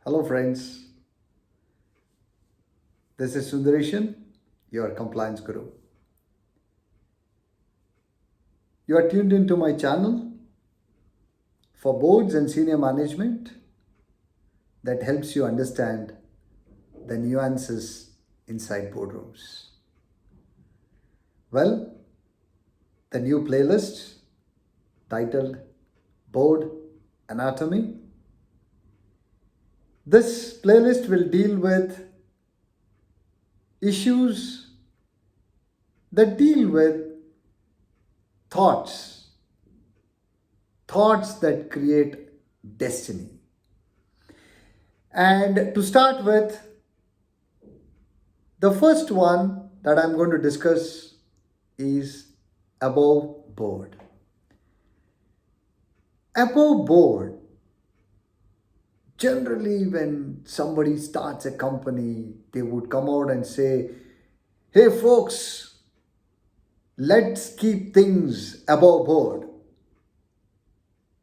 Hello, friends. This is Sundareshan, your compliance guru. You are tuned into my channel for boards and senior management that helps you understand the nuances inside boardrooms. Well, the new playlist titled Board Anatomy. This playlist will deal with issues that deal with thoughts, thoughts that create destiny. And to start with, the first one that I'm going to discuss is above board. Above board, generally, when somebody starts a company, they would come out and say, "Hey, folks, let's keep things above board."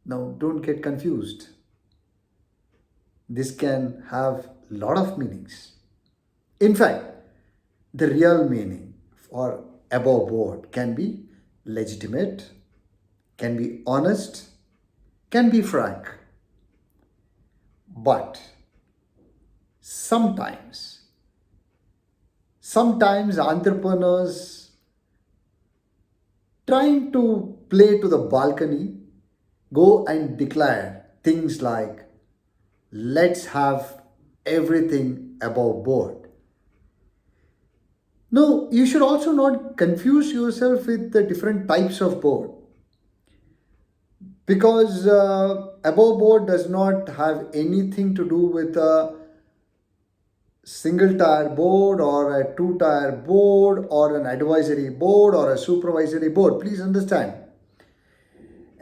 Now, don't get confused. This can have a lot of meanings. In fact, the real meaning for above board can be legitimate, can be honest, can be frank. But sometimes, sometimes entrepreneurs trying to play to the balcony go and declare things like, let's have everything above board. No, you should also not confuse yourself with the different types of board because above board does not have anything to do with a single tier board or a two tier board or an advisory board or a supervisory board. Please understand,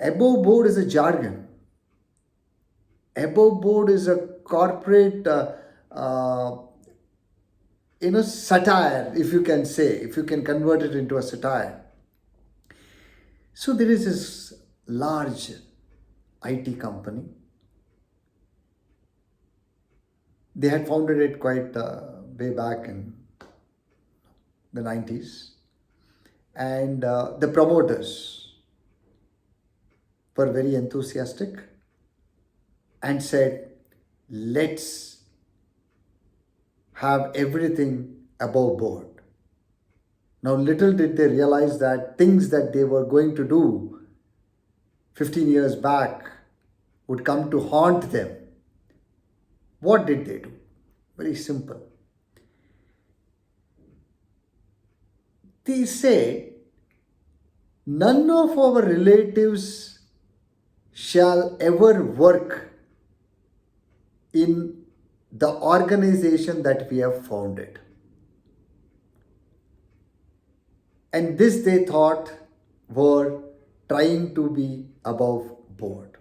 above board is a jargon. Above board is a corporate uh, satire, if you can say, if you can convert it into a satire. So there is this large IT company. They had founded it quite way back in the 90s. And the promoters were very enthusiastic and said, let's have everything above board. Now, little did they realize that things that they were going to do 15 years back would come to haunt them. What did they do? Very simple. They said, none of our relatives shall ever work in the organization that we have founded. And this they thought were trying to be above board.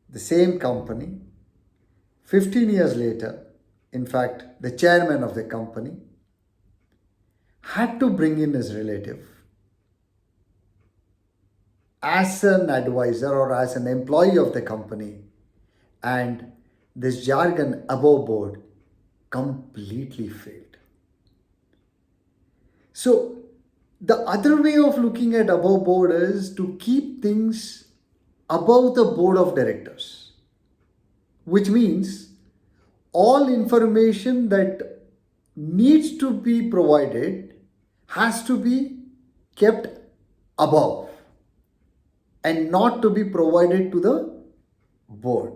The same company, 15 years later, in fact, the chairman of the company had to bring in his relative as an advisor or as an employee of the company, and this jargon above board completely failed. So, the other way of looking at above board is to keep things above the board of directors, which means all information that needs to be provided has to be kept above and not to be provided to the board.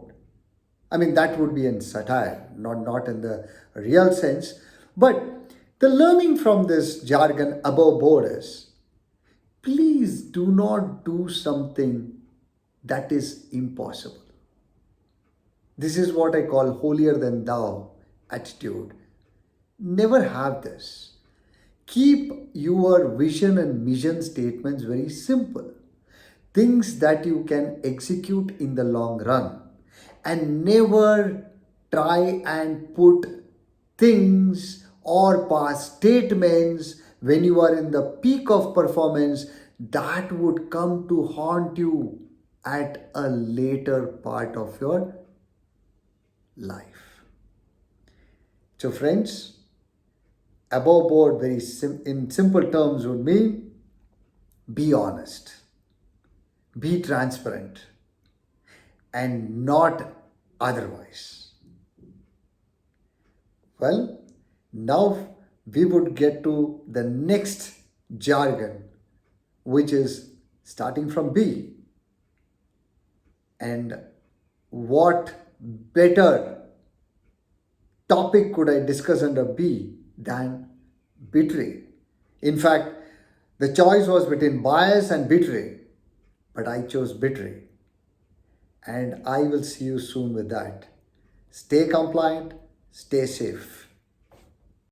I mean, that would be in satire, not in the real sense. But the learning from this jargon above board is, please do not do something that is impossible. This is what I call holier than thou attitude. Never have this. Keep your vision and mission statements very simple. Things that you can execute in the long run. And never try and put things or past statements when you are in the peak of performance that would come to haunt you at a later part of your life. So, friends, above board, in simple terms, would mean be honest, be transparent, and not otherwise. Well, now we would get to the next jargon, which is starting from B. And what better topic could I discuss under B than betray? In fact, the choice was between bias and betray, but I chose betray. And I will see you soon with that. Stay compliant, stay safe.